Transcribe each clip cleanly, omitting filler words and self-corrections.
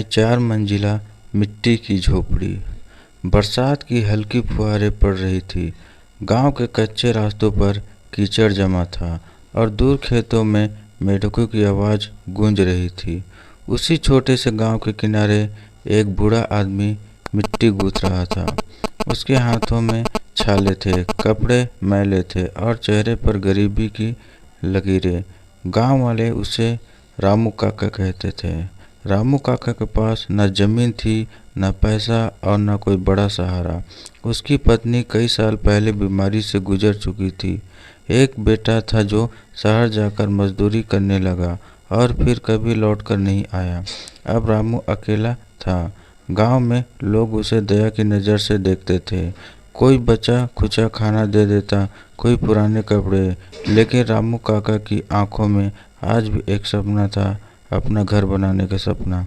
चार मंजिला मिट्टी की झोपड़ी। बरसात की हल्की फुहारें पड़ रही थी। गांव के कच्चे रास्तों पर कीचड़ जमा था और दूर खेतों में मेढकों की आवाज़ गूंज रही थी। उसी छोटे से गांव के किनारे एक बूढ़ा आदमी मिट्टी गूंथ रहा था। उसके हाथों में छाले थे, कपड़े मैले थे और चेहरे पर गरीबी की लकीरें। गांव वाले उसे रामू काका कहते थे। रामू काका के पास न जमीन थी, न पैसा और न कोई बड़ा सहारा। उसकी पत्नी कई साल पहले बीमारी से गुजर चुकी थी। एक बेटा था जो शहर जाकर मजदूरी करने लगा और फिर कभी लौटकर नहीं आया। अब रामू अकेला था। गांव में लोग उसे दया की नज़र से देखते थे। कोई बचा खुचा खाना दे देता, कोई पुराने कपड़े, लेकिन रामू काका की आंखों में आज भी एक सपना था, अपना घर बनाने का सपना।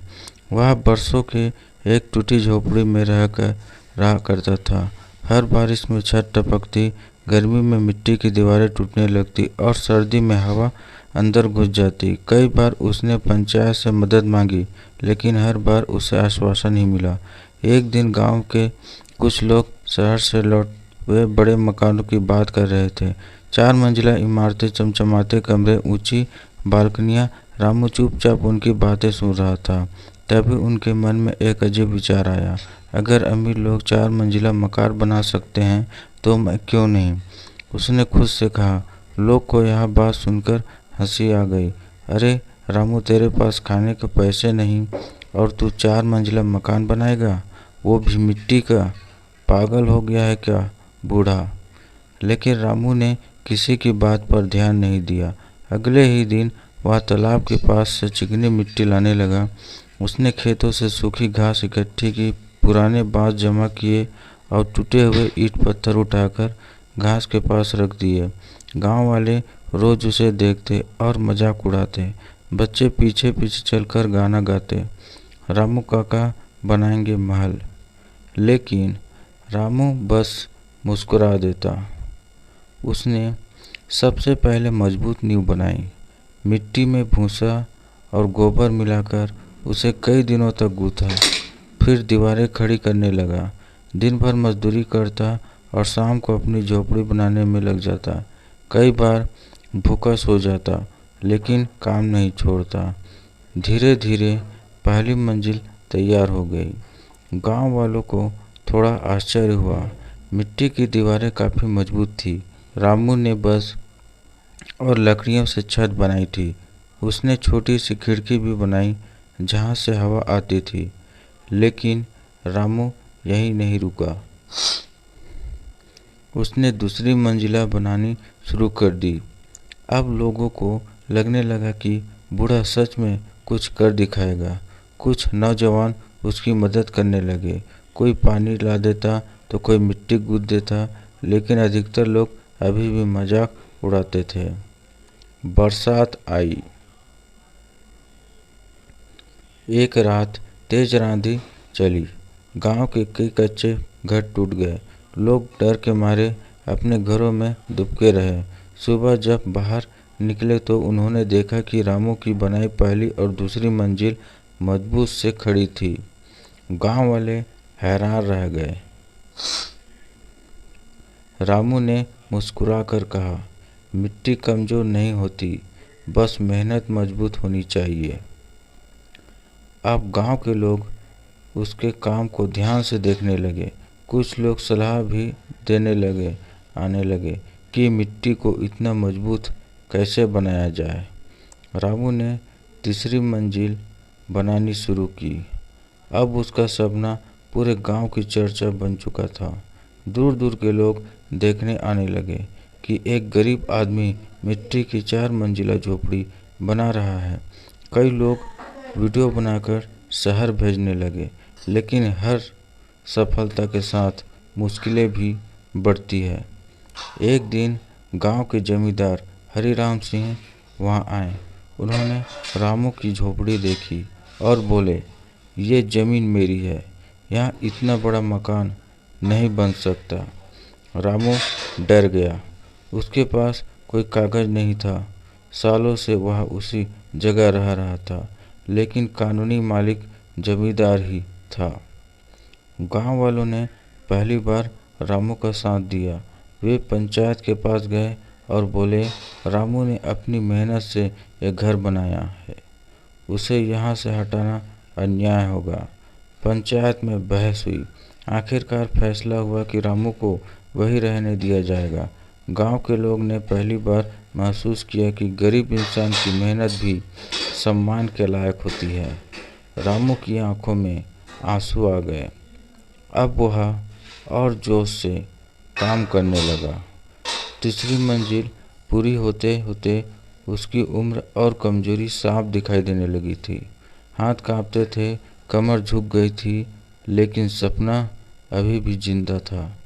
वह बरसों के एक टूटी झोपड़ी में रहा करता था। हर बारिश में छत टपकती, गर्मी में मिट्टी की दीवारें टूटने लगती और सर्दी में हवा अंदर घुस जाती। कई बार उसने पंचायत से मदद मांगी, लेकिन हर बार उसे आश्वासन ही मिला। एक दिन गांव के कुछ लोग शहर से लौट वे बड़े मकानों की बात कर रहे थे। चार मंजिला इमारतें, चमचमाते कमरे, ऊंची बालकनियां। रामू चुपचाप उनकी बातें सुन रहा था। तभी उनके मन में एक अजीब विचार आया। अगर अमीर लोग चार मंजिला मकान बना सकते हैं तो मैं क्यों नहीं? उसने खुद से कहा। लोग को यह बात सुनकर हंसी आ गई। अरे रामू, तेरे पास खाने के पैसे नहीं और तू चार मंजिला मकान बनाएगा, वो भी मिट्टी का? पागल हो गया है क्या बूढ़ा? लेकिन रामू ने किसी की बात पर ध्यान नहीं दिया। अगले ही दिन वह तालाब के पास से चिकनी मिट्टी लाने लगा। उसने खेतों से सूखी घास इकट्ठी की, पुराने बांस जमा किए और टूटे हुए ईंट पत्थर उठाकर घास के पास रख दिए। गांव वाले रोज उसे देखते और मजाक उड़ाते। बच्चे पीछे पीछे चलकर गाना गाते, रामू काका बनाएंगे महल। लेकिन रामू बस मुस्कुरा देता। उसने सबसे पहले मजबूत नींव बनाई। मिट्टी में भूसा और गोबर मिलाकर उसे कई दिनों तक गूथा। फिर दीवारें खड़ी करने लगा। दिन भर मजदूरी करता और शाम को अपनी झोपड़ी बनाने में लग जाता। कई बार भूखा सो जाता, लेकिन काम नहीं छोड़ता। धीरे धीरे पहली मंजिल तैयार हो गई। गांव वालों को थोड़ा आश्चर्य हुआ। मिट्टी की दीवारें काफ़ी मजबूत थी। रामू ने बस और लकड़ियों से छत बनाई थी। उसने छोटी सी खिड़की भी बनाई जहाँ से हवा आती थी। लेकिन रामू यहीं नहीं रुका। उसने दूसरी मंजिला बनानी शुरू कर दी। अब लोगों को लगने लगा कि बूढ़ा सच में कुछ कर दिखाएगा। कुछ नौजवान उसकी मदद करने लगे। कोई पानी ला देता तो कोई मिट्टी गूंथ देता, लेकिन अधिकतर लोग अभी भी मजाक उड़ाते थे। बरसात आई। एक रात तेज आंधी चली। गांव के कई कच्चे घर टूट गए। लोग डर के मारे अपने घरों में दुबके रहे। सुबह जब बाहर निकले तो उन्होंने देखा कि रामू की बनाई पहली और दूसरी मंजिल मजबूत से खड़ी थी। गांव वाले हैरान रह गए। रामू ने मुस्कुराकर कहा, मिट्टी कमज़ोर नहीं होती, बस मेहनत मजबूत होनी चाहिए। अब गांव के लोग उसके काम को ध्यान से देखने लगे। कुछ लोग सलाह भी आने लगे कि मिट्टी को इतना मजबूत कैसे बनाया जाए। रामू ने तीसरी मंजिल बनानी शुरू की। अब उसका सपना पूरे गांव की चर्चा बन चुका था। दूर दूर के लोग देखने आने लगे कि एक गरीब आदमी मिट्टी की चार मंजिला झोपड़ी बना रहा है। कई लोग वीडियो बनाकर शहर भेजने लगे। लेकिन हर सफलता के साथ मुश्किलें भी बढ़ती है। एक दिन गांव के जमींदार हरिराम सिंह वहां आए। उन्होंने रामू की झोपड़ी देखी और बोले, ये ज़मीन मेरी है, यहाँ इतना बड़ा मकान नहीं बन सकता। रामू डर गया। उसके पास कोई कागज़ नहीं था। सालों से वह उसी जगह रह रहा था, लेकिन कानूनी मालिक जमींदार ही था। गांव वालों ने पहली बार रामू का साथ दिया। वे पंचायत के पास गए और बोले, रामू ने अपनी मेहनत से एक घर बनाया है, उसे यहाँ से हटाना अन्याय होगा। पंचायत में बहस हुई। आखिरकार फैसला हुआ कि रामू को वहीं रहने दिया जाएगा। गांव के लोग ने पहली बार महसूस किया कि गरीब इंसान की मेहनत भी सम्मान के लायक होती है। रामू की आंखों में आंसू आ गए। अब वह और जोश से काम करने लगा। तीसरी मंजिल पूरी होते होते उसकी उम्र और कमजोरी साफ दिखाई देने लगी थी। हाथ कांपते थे, कमर झुक गई थी, लेकिन सपना अभी भी जिंदा था।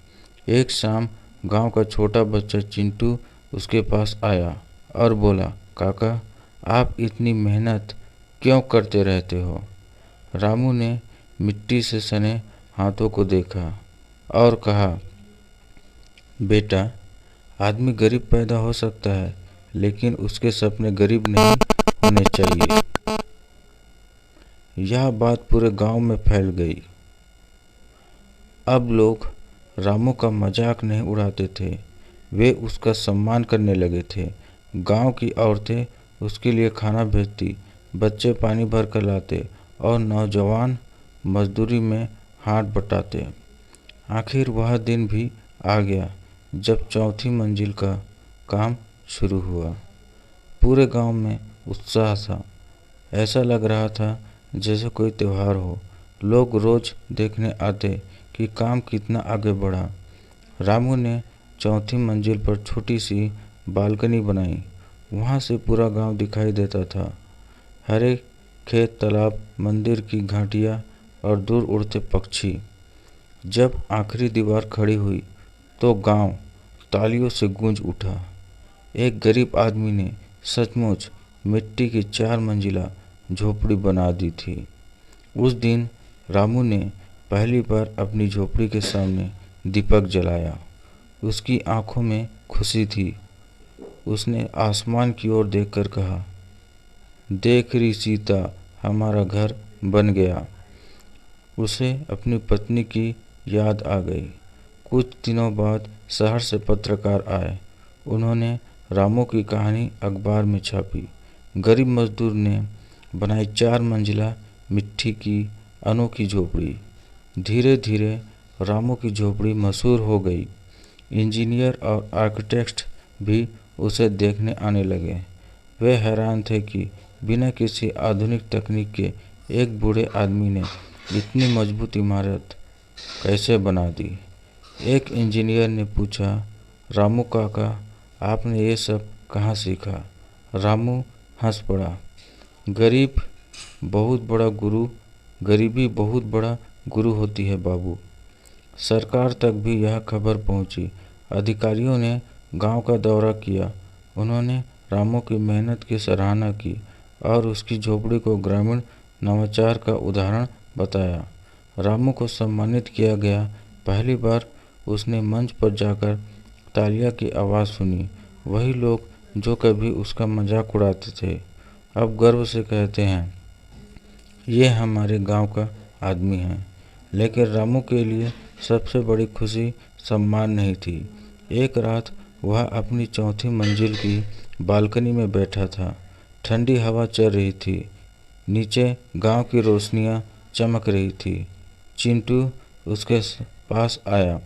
एक शाम गांव का छोटा बच्चा चिंटू उसके पास आया और बोला, काका, आप इतनी मेहनत क्यों करते रहते हो? रामू ने मिट्टी से सने हाथों को देखा और कहा, बेटा, आदमी गरीब पैदा हो सकता है, लेकिन उसके सपने गरीब नहीं होने चाहिए। यह बात पूरे गांव में फैल गई। अब लोग रामू का मजाक नहीं उड़ाते थे, वे उसका सम्मान करने लगे थे। गांव की औरतें उसके लिए खाना भेजती, बच्चे पानी भर कर लाते और नौजवान मजदूरी में हाथ बटाते। आखिर वह दिन भी आ गया जब चौथी मंजिल का काम शुरू हुआ। पूरे गांव में उत्साह था। ऐसा लग रहा था जैसे कोई त्यौहार हो। लोग रोज देखने आते कि काम कितना आगे बढ़ा। रामू ने चौथी मंजिल पर छोटी सी बालकनी बनाई। वहां से पूरा गांव दिखाई देता था। हरे खेत, तालाब, मंदिर की घाटियां और दूर उड़ते पक्षी। जब आखिरी दीवार खड़ी हुई तो गांव तालियों से गूंज उठा। एक गरीब आदमी ने सचमुच मिट्टी की 4 मंजिला झोपड़ी बना दी थी। उस दिन रामू ने पहली बार अपनी झोपड़ी के सामने दीपक जलाया। उसकी आंखों में खुशी थी। उसने आसमान की ओर देखकर कहा, देख रही सीता, हमारा घर बन गया। उसे अपनी पत्नी की याद आ गई। कुछ दिनों बाद शहर से पत्रकार आए। उन्होंने रामू की कहानी अखबार में छापी। गरीब मजदूर ने बनाई 4 मंजिला मिट्टी की अनोखी झोपड़ी। धीरे धीरे रामू की झोपड़ी मशहूर हो गई। इंजीनियर और आर्किटेक्ट भी उसे देखने आने लगे। वे हैरान थे कि बिना किसी आधुनिक तकनीक के एक बूढ़े आदमी ने इतनी मजबूत इमारत कैसे बना दी। एक इंजीनियर ने पूछा, रामू काका, आपने ये सब कहाँ सीखा? रामू हंस पड़ा, गरीबी बहुत बड़ा गुरु होती है बाबू। सरकार तक भी यह खबर पहुंची। अधिकारियों ने गांव का दौरा किया। उन्होंने रामू की मेहनत की सराहना की और उसकी झोपड़ी को ग्रामीण नवाचार का उदाहरण बताया। रामू को सम्मानित किया गया। पहली बार उसने मंच पर जाकर तालियों की आवाज़ सुनी। वही लोग जो कभी उसका मजाक उड़ाते थे अब गर्व से कहते हैं, ये हमारे गांव का आदमी है। लेकिन रामू के लिए सबसे बड़ी खुशी सम्मान नहीं थी। एक रात वह अपनी चौथी मंजिल की बालकनी में बैठा था। ठंडी हवा चल रही थी। नीचे गांव की रोशनियां चमक रही थी। चिंटू उसके पास आया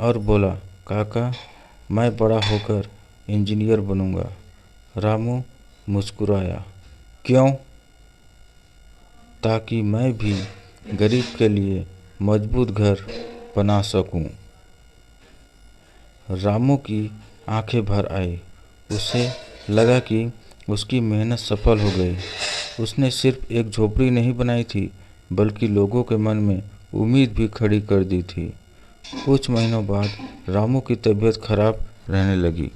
और बोला, काका, मैं बड़ा होकर इंजीनियर बनूंगा। रामू मुस्कुराया, क्यों? ताकि मैं भी गरीब के लिए मजबूत घर बना सकूं। रामू की आंखें भर आई। उसे लगा कि उसकी मेहनत सफल हो गई। उसने सिर्फ एक झोपड़ी नहीं बनाई थी, बल्कि लोगों के मन में उम्मीद भी खड़ी कर दी थी। कुछ महीनों बाद रामू की तबीयत खराब रहने लगी।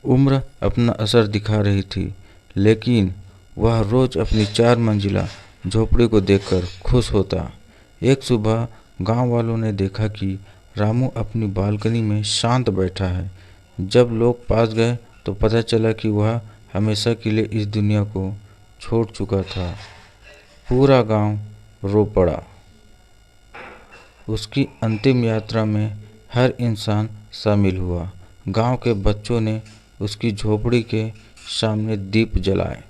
उम्र अपना असर दिखा रही थी, लेकिन वह रोज अपनी 4 मंजिला झोपड़ी को देखकर खुश होता। एक सुबह गांव वालों ने देखा कि रामू अपनी बालकनी में शांत बैठा है। जब लोग पास गए तो पता चला कि वह हमेशा के लिए इस दुनिया को छोड़ चुका था। पूरा गांव रो पड़ा। उसकी अंतिम यात्रा में हर इंसान शामिल हुआ। गांव के बच्चों ने उसकी झोपड़ी के सामने दीप जलाए।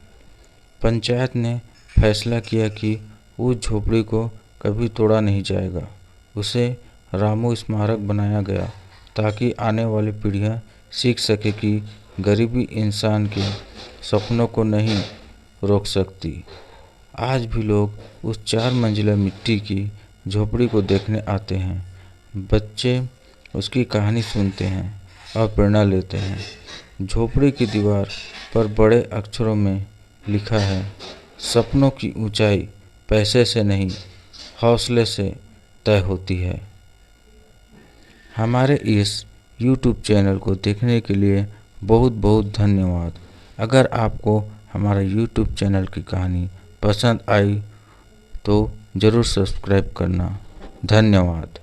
पंचायत ने फैसला किया कि उस झोपड़ी को कभी तोड़ा नहीं जाएगा। उसे रामू स्मारक बनाया गया ताकि आने वाली पीढ़ियां सीख सके कि गरीबी इंसान के सपनों को नहीं रोक सकती। आज भी लोग उस 4 मंजिला मिट्टी की झोपड़ी को देखने आते हैं। बच्चे उसकी कहानी सुनते हैं और प्रेरणा लेते हैं। झोपड़ी की दीवार पर बड़े अक्षरों में लिखा है, सपनों की ऊंचाई पैसे से नहीं, हौसले से तय होती है। हमारे इस YouTube चैनल को देखने के लिए बहुत बहुत धन्यवाद। अगर आपको हमारा YouTube चैनल की कहानी पसंद आई तो ज़रूर सब्सक्राइब करना। धन्यवाद।